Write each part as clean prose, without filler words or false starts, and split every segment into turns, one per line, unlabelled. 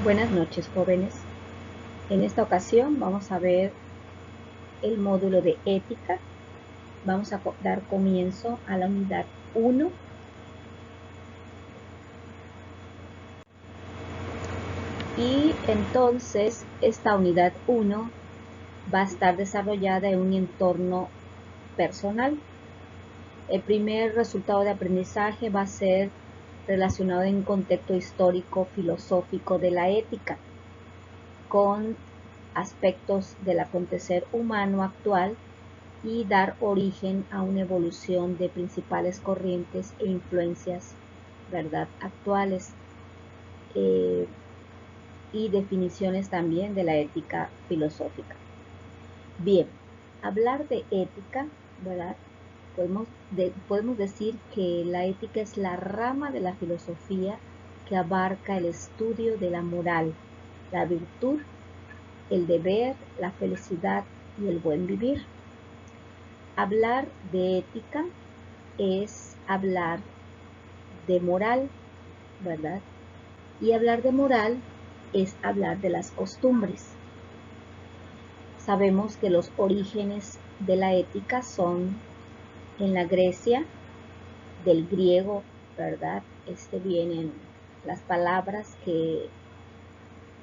Buenas noches, jóvenes. En esta ocasión vamos a ver el módulo de ética. Vamos a dar comienzo a la unidad 1. Y entonces esta unidad 1 va a estar desarrollada en un entorno personal. El primer resultado de aprendizaje va a ser relacionado en un contexto histórico filosófico de la ética, con aspectos del acontecer humano actual y dar origen a una evolución de principales corrientes e influencias, ¿verdad?, actuales, y definiciones también de la ética filosófica. Bien, hablar de ética, ¿verdad? Podemos decir que la ética es la rama de la filosofía que abarca el estudio de la moral, la virtud, el deber, la felicidad y el buen vivir. Hablar de ética es hablar de moral, ¿verdad? Y hablar de moral es hablar de las costumbres. Sabemos que los orígenes de la ética son en la Grecia, del griego, ¿verdad? Vienen las palabras que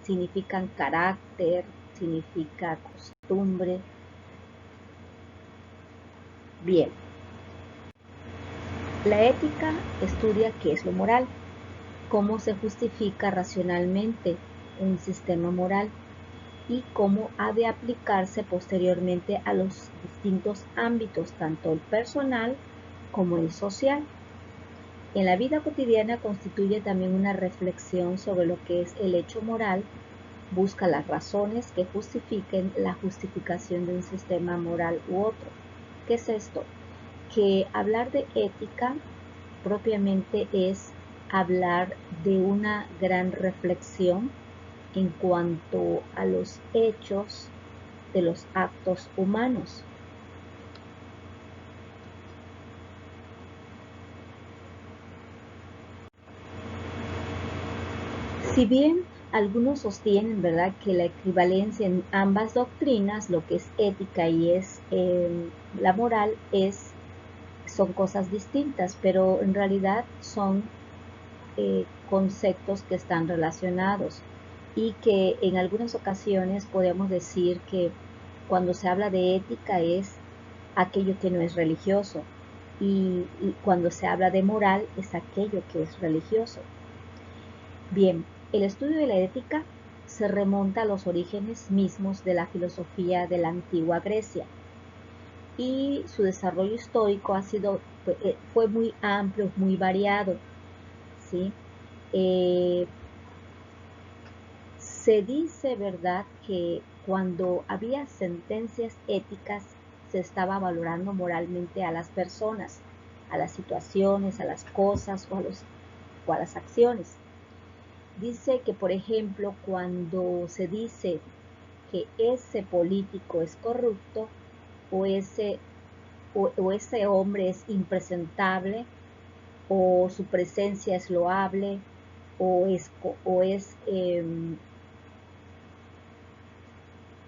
significan carácter, significa costumbre. Bien, la ética estudia qué es lo moral, cómo se justifica racionalmente un sistema moral y cómo ha de aplicarse posteriormente a los distintos ámbitos, tanto el personal como el social. En la vida cotidiana constituye también una reflexión sobre lo que es el hecho moral, busca las razones que justifiquen la justificación de un sistema moral u otro. ¿Qué es esto? Que hablar de ética propiamente es hablar de una gran reflexión en cuanto a los hechos de los actos humanos. Si bien algunos sostienen, ¿verdad?, que la equivalencia en ambas doctrinas, lo que es ética y es la moral, son cosas distintas, pero en realidad son conceptos que están relacionados y que en algunas ocasiones podemos decir que cuando se habla de ética es aquello que no es religioso y cuando se habla de moral es aquello que es religioso. Bien, el estudio de la ética se remonta a los orígenes mismos de la filosofía de la antigua Grecia y su desarrollo histórico fue muy amplio, muy variado, ¿sí? Se dice, ¿verdad?, que cuando había sentencias éticas se estaba valorando moralmente a las personas, a las situaciones, a las cosas o a las acciones. Dice que, por ejemplo, cuando se dice que ese político es corrupto o ese hombre es impresentable o su presencia es loable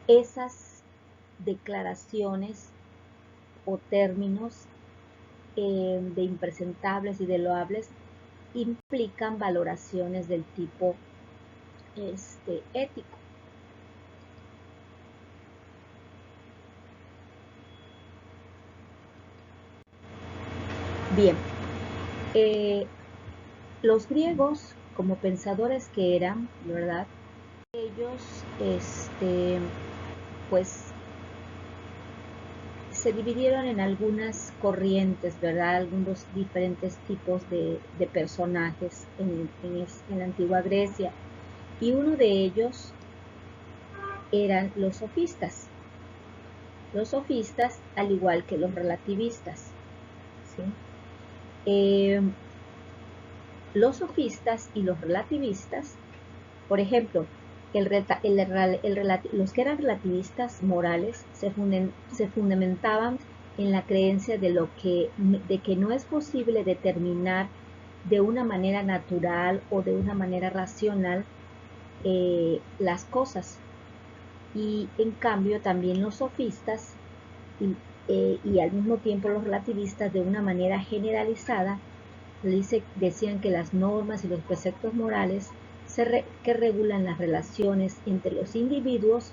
esas declaraciones o términos de impresentables y de loables implican valoraciones del tipo ético. Bien, los griegos, como pensadores que eran, ¿verdad?, ellos pues se dividieron en algunas corrientes, ¿verdad?, algunos diferentes tipos de personajes en la antigua Grecia, y uno de ellos eran los sofistas. Los sofistas, al igual que los relativistas, ¿sí? Los sofistas y los relativistas, por ejemplo, los que eran relativistas morales se fundamentaban en la creencia de que no es posible determinar de una manera natural o de una manera racional las cosas. Y en cambio también los sofistas y al mismo tiempo los relativistas, de una manera generalizada, decían que las normas y los preceptos morales que regulan las relaciones entre los individuos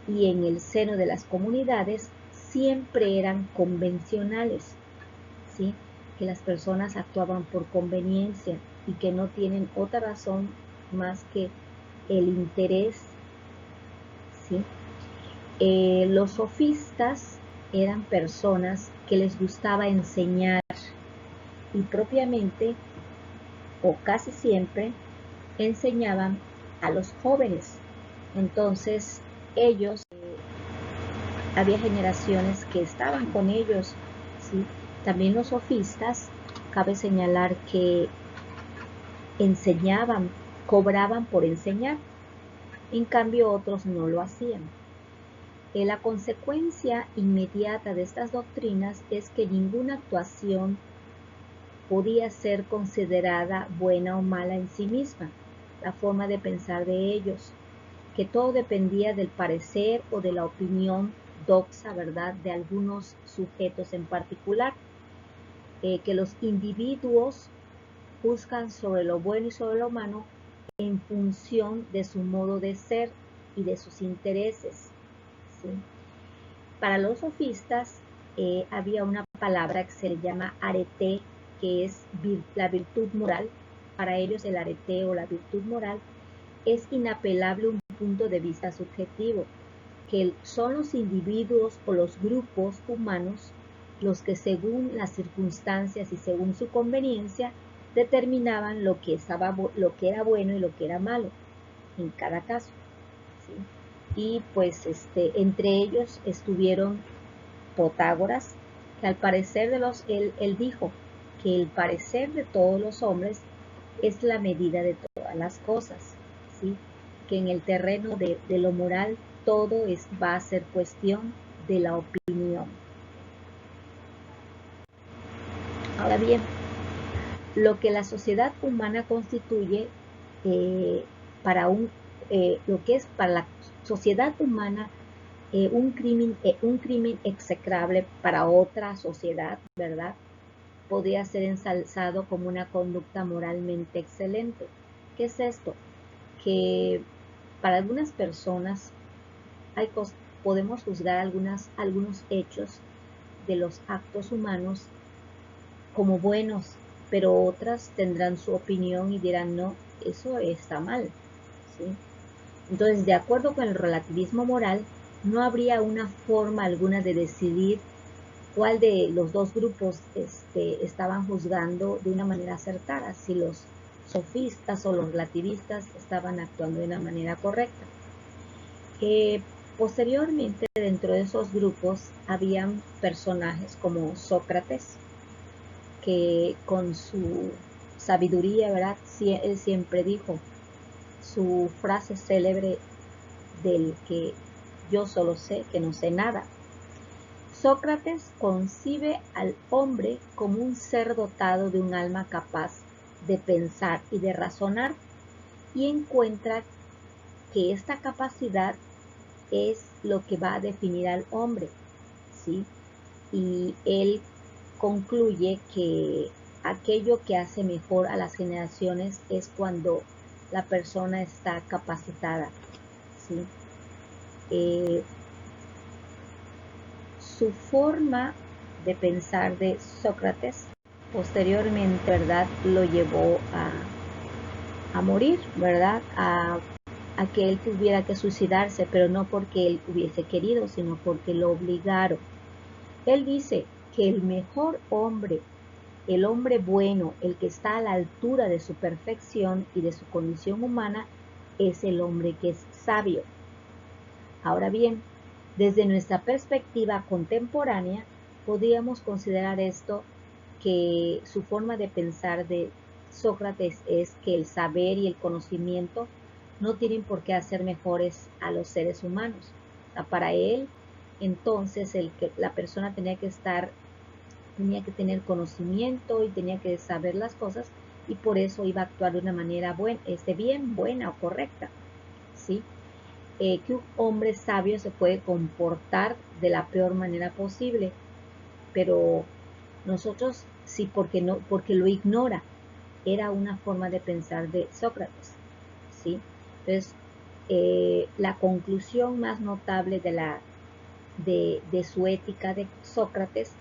y en el seno de las comunidades siempre eran convencionales, ¿sí? Que las personas actuaban por conveniencia y que no tienen otra razón más que el interés, ¿sí? Los sofistas eran personas que les gustaba enseñar y propiamente o casi siempre enseñaban a los jóvenes. Entonces ellos, había generaciones que estaban con ellos, ¿sí? También los sofistas, cabe señalar que enseñaban, cobraban por enseñar, en cambio otros no lo hacían. La consecuencia inmediata de estas doctrinas es que ninguna actuación podía ser considerada buena o mala en sí misma, la forma de pensar de ellos, que todo dependía del parecer o de la opinión doxa, ¿verdad?, de algunos sujetos en particular, que los individuos juzgan sobre lo bueno y sobre lo malo en función de su modo de ser y de sus intereses, ¿sí? Para los sofistas había una palabra que se le llama arete, que es la virtud moral. Para ellos el arete o la virtud moral es inapelable un punto de vista subjetivo, que son los individuos o los grupos humanos los que según las circunstancias y según su conveniencia determinaban lo que era bueno y lo que era malo en cada caso, ¿sí? Y pues entre ellos estuvieron Protágoras, que al parecer él dijo que el parecer de todos los hombres es la medida de todas las cosas, ¿sí? Que en el terreno de lo moral todo va a ser cuestión de la opinión. Ahora bien, lo que la sociedad humana constituye lo que es para la sociedad humana un crimen execrable para otra sociedad, ¿verdad?, podría ser ensalzado como una conducta moralmente excelente. ¿Qué es esto? Que para algunas personas podemos juzgar algunos hechos de los actos humanos como buenos, pero otras tendrán su opinión y dirán, no, eso está mal, ¿sí? Entonces, de acuerdo con el relativismo moral, no habría una forma alguna de decidir cuál de los dos grupos estaban juzgando de una manera acertada, si los sofistas o los relativistas estaban actuando de una manera correcta. Posteriormente, dentro de esos grupos, habían personajes como Sócrates, que con su sabiduría, ¿verdad?, él siempre dijo su frase célebre del que yo solo sé que no sé nada. Sócrates concibe al hombre como un ser dotado de un alma capaz de pensar y de razonar, y encuentra que esta capacidad es lo que va a definir al hombre, ¿sí? Y él concluye que aquello que hace mejor a las generaciones es cuando la persona está capacitada, ¿sí? Su forma de pensar de Sócrates posteriormente, ¿verdad?, lo llevó a morir, ¿verdad?, a que él tuviera que suicidarse, pero no porque él hubiese querido, sino porque lo obligaron. Él dice que el mejor hombre, el hombre bueno, el que está a la altura de su perfección y de su condición humana, es el hombre que es sabio. Ahora bien, desde nuestra perspectiva contemporánea, podríamos considerar esto, que su forma de pensar de Sócrates es que el saber y el conocimiento no tienen por qué hacer mejores a los seres humanos. O sea, para él, entonces, la persona tenía que tener conocimiento y tenía que saber las cosas, y por eso iba a actuar de una manera buena o correcta. ¿sí? Que un hombre sabio se puede comportar de la peor manera posible, pero nosotros sí, porque lo ignora. Era una forma de pensar de Sócrates, ¿sí? Entonces, la conclusión más notable de su ética de Sócrates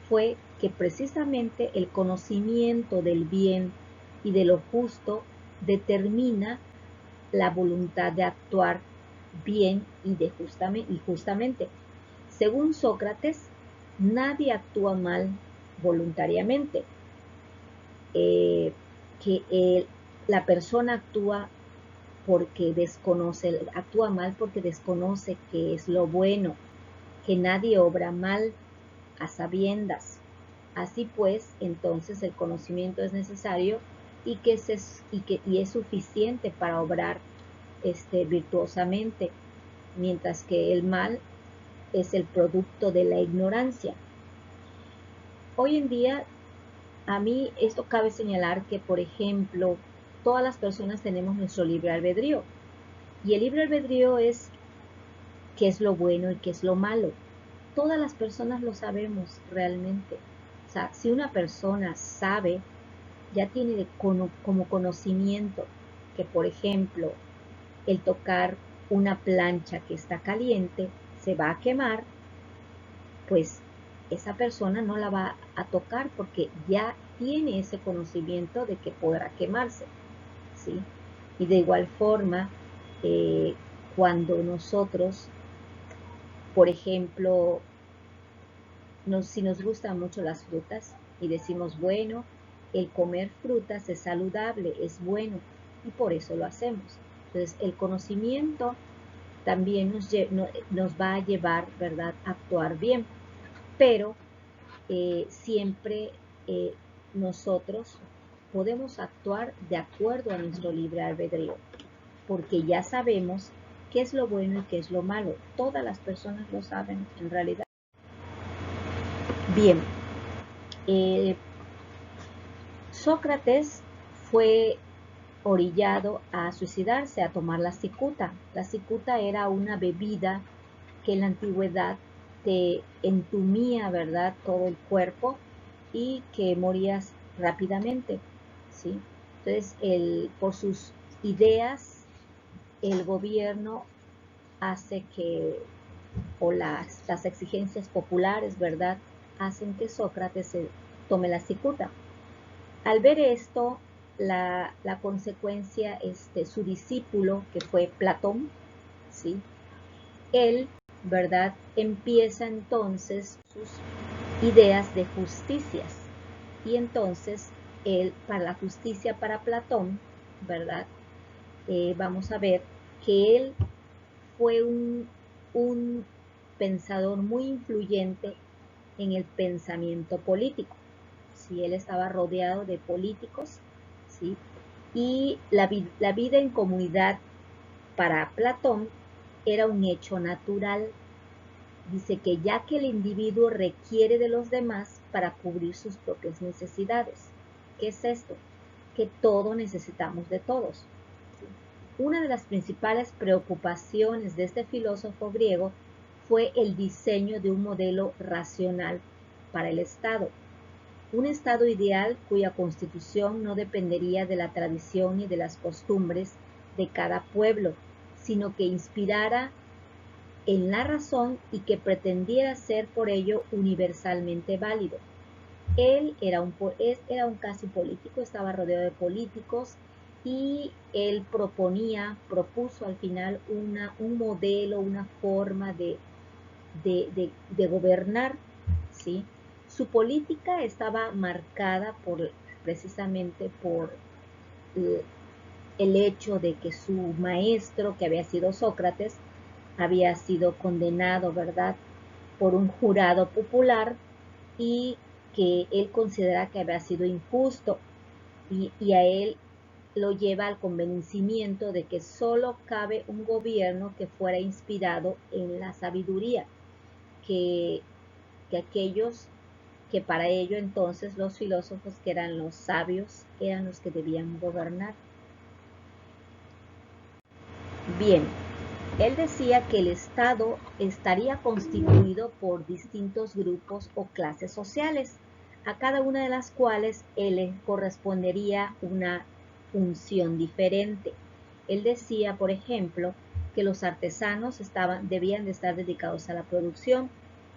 fue que precisamente el conocimiento del bien y de lo justo determina la voluntad de actuar bien y justamente. Según Sócrates, nadie actúa mal voluntariamente. La persona actúa mal porque desconoce qué es lo bueno, que nadie obra mal a sabiendas. Así pues, entonces el conocimiento es necesario y es suficiente para obrar virtuosamente, mientras que el mal es el producto de la ignorancia. Hoy en día, a mí esto cabe señalar que, por ejemplo, todas las personas tenemos nuestro libre albedrío. Y el libre albedrío es qué es lo bueno y qué es lo malo. Todas las personas lo sabemos realmente. O sea, si una persona sabe, ya tiene como conocimiento que, por ejemplo, el tocar una plancha que está caliente se va a quemar, pues esa persona no la va a tocar porque ya tiene ese conocimiento de que podrá quemarse, ¿sí? Y de igual forma, cuando nosotros, por ejemplo, si nos gustan mucho las frutas y decimos, bueno, el comer frutas es saludable, es bueno, y por eso lo hacemos. Entonces, el conocimiento también nos va a llevar, ¿verdad?, a actuar bien, pero siempre nosotros podemos actuar de acuerdo a nuestro libre albedrío, porque ya sabemos qué es lo bueno y qué es lo malo. Todas las personas lo saben en realidad. Bien, Sócrates fue orillado a suicidarse, a tomar la cicuta. La cicuta era una bebida que en la antigüedad te entumía, ¿verdad?, todo el cuerpo y que morías rápidamente, ¿sí? Entonces, por sus ideas, el gobierno hace o las exigencias populares, ¿verdad?, hacen que Sócrates se tome la cicuta. Al ver esto, la consecuencia, su discípulo, que fue Platón, ¿sí?, él, ¿verdad?, empieza entonces sus ideas de justicias. Y entonces, para la justicia para Platón, ¿verdad?, vamos a ver que él fue un pensador muy influyente en el pensamiento político. ¿Sí? Él estaba rodeado de políticos, ¿sí? Y la vida en comunidad para Platón era un hecho natural. Dice que ya que el individuo requiere de los demás para cubrir sus propias necesidades. ¿Qué es esto? Que todos necesitamos de todos. ¿Sí? Una de las principales preocupaciones de este filósofo griego fue el diseño de un modelo racional para el Estado. Un Estado ideal cuya constitución no dependería de la tradición y de las costumbres de cada pueblo, sino que inspirara en la razón y que pretendiera ser por ello universalmente válido. Él era un casi político, estaba rodeado de políticos y él propuso al final un modelo, una forma de gobernar, ¿sí? Su política estaba marcada precisamente por el hecho de que su maestro, que había sido Sócrates, había sido condenado, ¿verdad?, por un jurado popular y que él considera que había sido injusto y a él lo lleva al convencimiento de que solo cabe un gobierno que fuera inspirado en la sabiduría, que aquellos que para ello entonces los filósofos, que eran los sabios, eran los que debían gobernar. Bien, él decía que el Estado estaría constituido por distintos grupos o clases sociales, a cada una de las cuales él le correspondería una función diferente. Él decía, por ejemplo, que los artesanos debían de estar dedicados a la producción,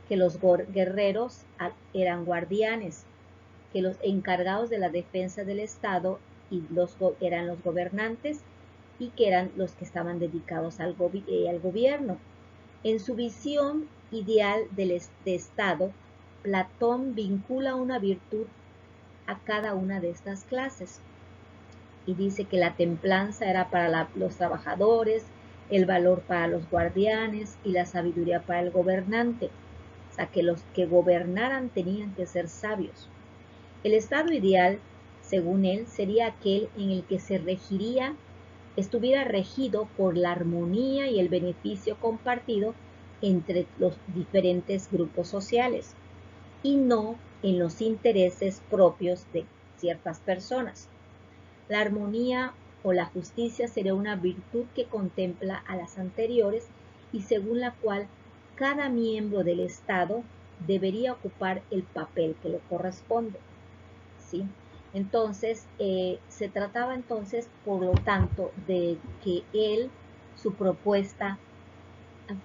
que los guerreros eran guardianes, que los encargados de la defensa del Estado eran los gobernantes y que eran los que estaban dedicados al gobierno. En su visión ideal de Estado, Platón vincula una virtud a cada una de estas clases y dice que la templanza era para los trabajadores, el valor para los guardianes y la sabiduría para el gobernante. O sea, que los que gobernaran tenían que ser sabios. El estado ideal, según él, sería aquel en el que estuviera regido por la armonía y el beneficio compartido entre los diferentes grupos sociales y no en los intereses propios de ciertas personas. La armonía o la justicia sería una virtud que contempla a las anteriores y según la cual cada miembro del Estado debería ocupar el papel que le corresponde, ¿sí? Entonces, se trataba entonces, por lo tanto, de que su propuesta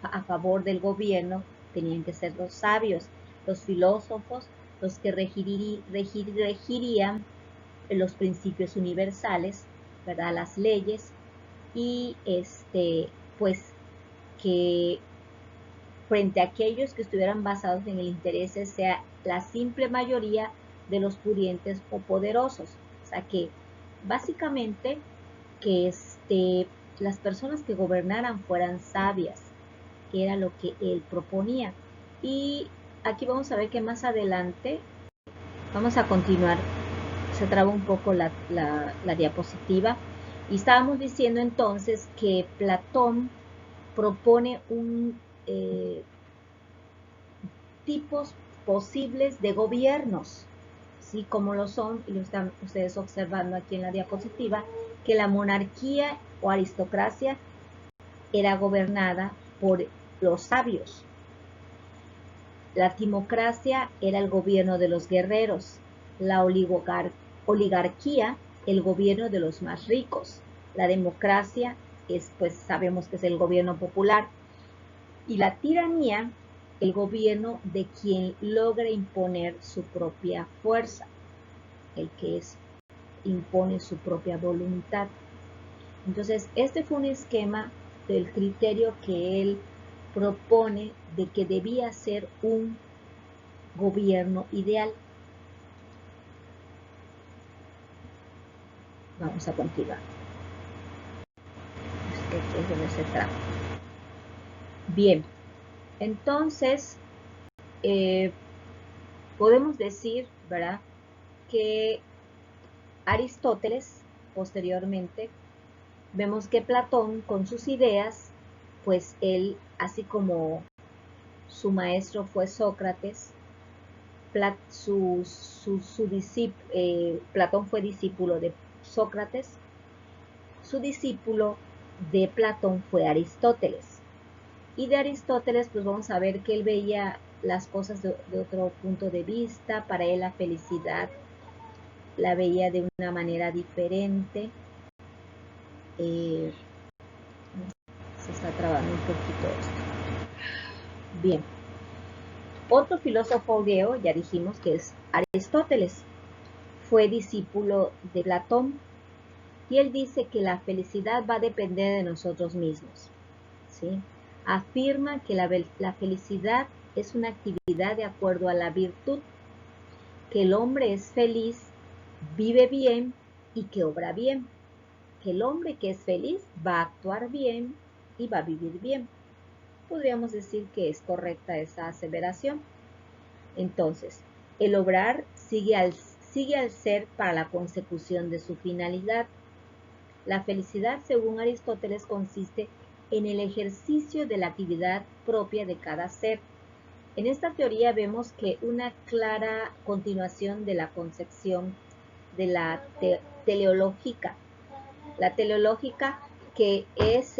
a favor del gobierno, tenían que ser los sabios, los filósofos, los que regirían los principios universales, ¿verdad? Las leyes, y pues que frente a aquellos que estuvieran basados en el interés sea la simple mayoría de los pudientes o poderosos. O sea que básicamente que las personas que gobernaran fueran sabias, que era lo que él proponía. Y aquí vamos a ver que más adelante vamos a continuar. Se traba un poco la diapositiva. Y estábamos diciendo entonces que Platón propone tipos posibles de gobiernos, ¿sí? Como lo son, y lo están ustedes observando aquí en la diapositiva, que la monarquía o aristocracia era gobernada por los sabios. La timocracia era el gobierno de los guerreros, la oligarquía el gobierno de los más ricos, la democracia pues sabemos que es el gobierno popular, y la tiranía el gobierno de quien logra imponer su propia fuerza, el que impone su propia voluntad. Entonces, este fue un esquema del criterio que él propone de que debía ser un gobierno ideal. Vamos a continuar. Este es donde se trata. Bien, entonces podemos decir, ¿verdad?, que Aristóteles, posteriormente, vemos que Platón con sus ideas, pues él, así como su maestro fue Sócrates, Platón fue discípulo de Sócrates, su discípulo de Platón fue Aristóteles. Y de Aristóteles, pues vamos a ver que él veía las cosas de otro punto de vista. Para él la felicidad la veía de una manera diferente. Se está trabando un poquito esto. Bien. Otro filósofo griego, ya dijimos que es Aristóteles, fue discípulo de Platón, y él dice que la felicidad va a depender de nosotros mismos, ¿sí? Afirma que la felicidad es una actividad de acuerdo a la virtud, que el hombre es feliz, vive bien y que obra bien, que el hombre que es feliz va a actuar bien y va a vivir bien. Podríamos decir que es correcta esa aseveración. Entonces, el obrar sigue al ser para la consecución de su finalidad. La felicidad, según Aristóteles, consiste en el ejercicio de la actividad propia de cada ser. En esta teoría vemos que una clara continuación de la concepción de la teleológica. La teleológica que es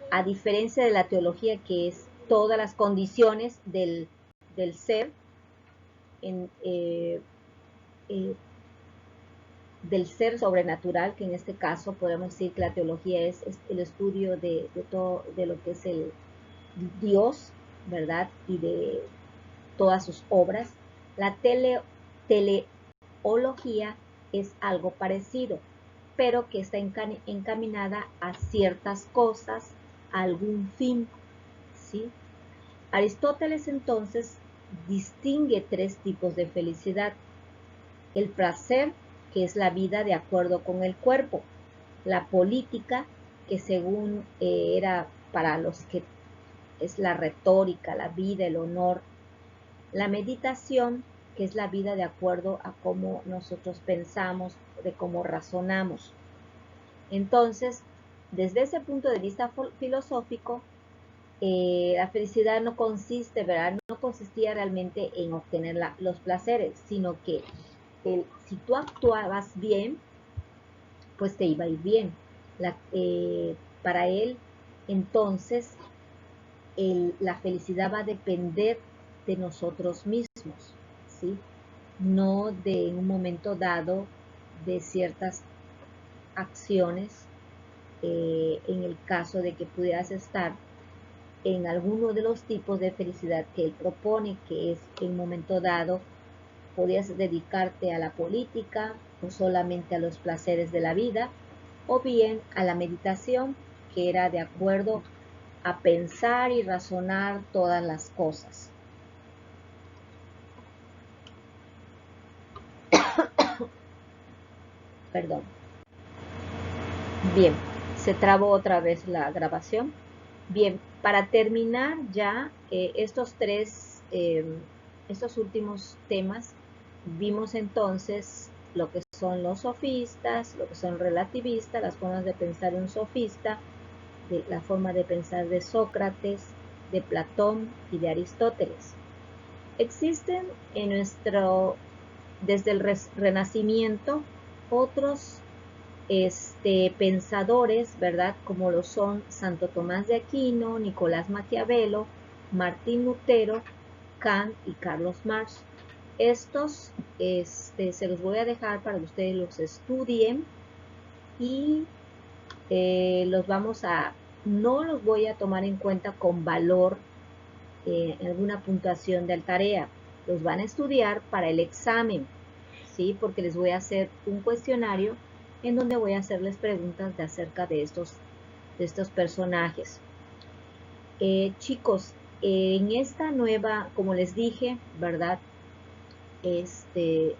a diferencia de la teología, que es todas las condiciones del ser, del ser sobrenatural, que en este caso podemos decir que la teología es el estudio de todo, de lo que es el Dios, ¿verdad? Y de todas sus obras. La teleología es algo parecido, pero que está encaminada a ciertas cosas, a algún fin, ¿sí? Aristóteles entonces distingue tres tipos de felicidad: el placer, que es la vida de acuerdo con el cuerpo; la política, que según era para los que es la retórica, la vida, el honor; la meditación, que es la vida de acuerdo a cómo nosotros pensamos, de cómo razonamos. Entonces, desde ese punto de vista filosófico, la felicidad no consiste, ¿verdad? No consistía realmente en obtener los placeres, sino que si tú actuabas bien, pues te iba a ir bien. Para él, entonces, la felicidad va a depender de nosotros mismos, ¿sí? No de un momento dado de ciertas acciones, en el caso de que pudieras estar en alguno de los tipos de felicidad que él propone, que es en un momento dado podías dedicarte a la política o solamente a los placeres de la vida, o bien a la meditación, que era de acuerdo a pensar y razonar todas las cosas. Perdón. Bien, se trabó otra vez la grabación. Bien, para terminar ya estos últimos temas, vimos entonces lo que son los sofistas, lo que son relativistas, las formas de pensar de un sofista, la forma de pensar de Sócrates, de Platón y de Aristóteles. Existen desde el Renacimiento otros pensadores, ¿verdad? Como lo son Santo Tomás de Aquino, Nicolás Maquiavelo, Martín Lutero, Kant y Carlos Marx. Estos se los voy a dejar para que ustedes los estudien y no los voy a tomar en cuenta con valor en alguna puntuación de tarea. Los van a estudiar para el examen, ¿sí? Porque les voy a hacer un cuestionario en donde voy a hacerles preguntas acerca de estos personajes. Chicos, en esta nueva, como les dije, ¿verdad?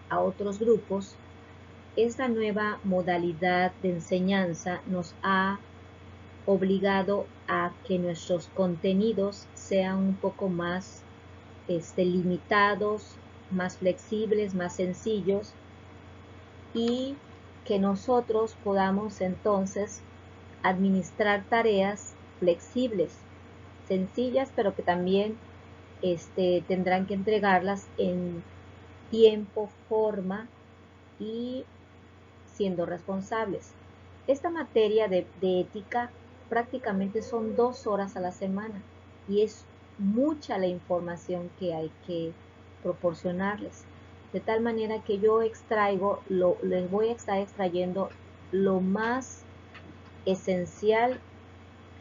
A otros grupos, esta nueva modalidad de enseñanza nos ha obligado a que nuestros contenidos sean un poco más limitados, más flexibles, más sencillos, y que nosotros podamos entonces administrar tareas flexibles, sencillas, pero que también tendrán que entregarlas en tiempo, forma y siendo responsables. Esta materia de ética prácticamente son 2 horas a la semana y es mucha la información que hay que proporcionarles. De tal manera que yo les voy a estar extrayendo lo más esencial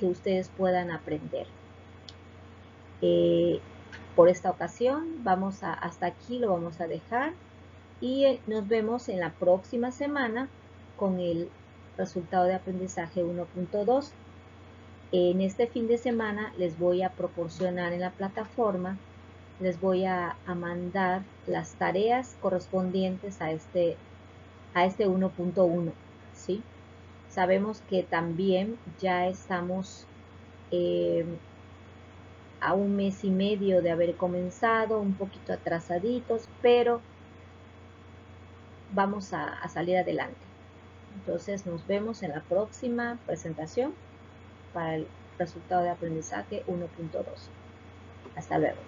que ustedes puedan aprender. Por esta ocasión hasta aquí lo vamos a dejar y nos vemos en la próxima semana con el resultado de aprendizaje 1.2. En este fin de semana les voy a proporcionar en la plataforma, les voy a mandar las tareas correspondientes a este 1.1, ¿sí? Sabemos que también ya estamos a 1 mes y medio de haber comenzado, un poquito atrasaditos, pero vamos a salir adelante. Entonces nos vemos en la próxima presentación para el resultado de aprendizaje 1.2. Hasta luego.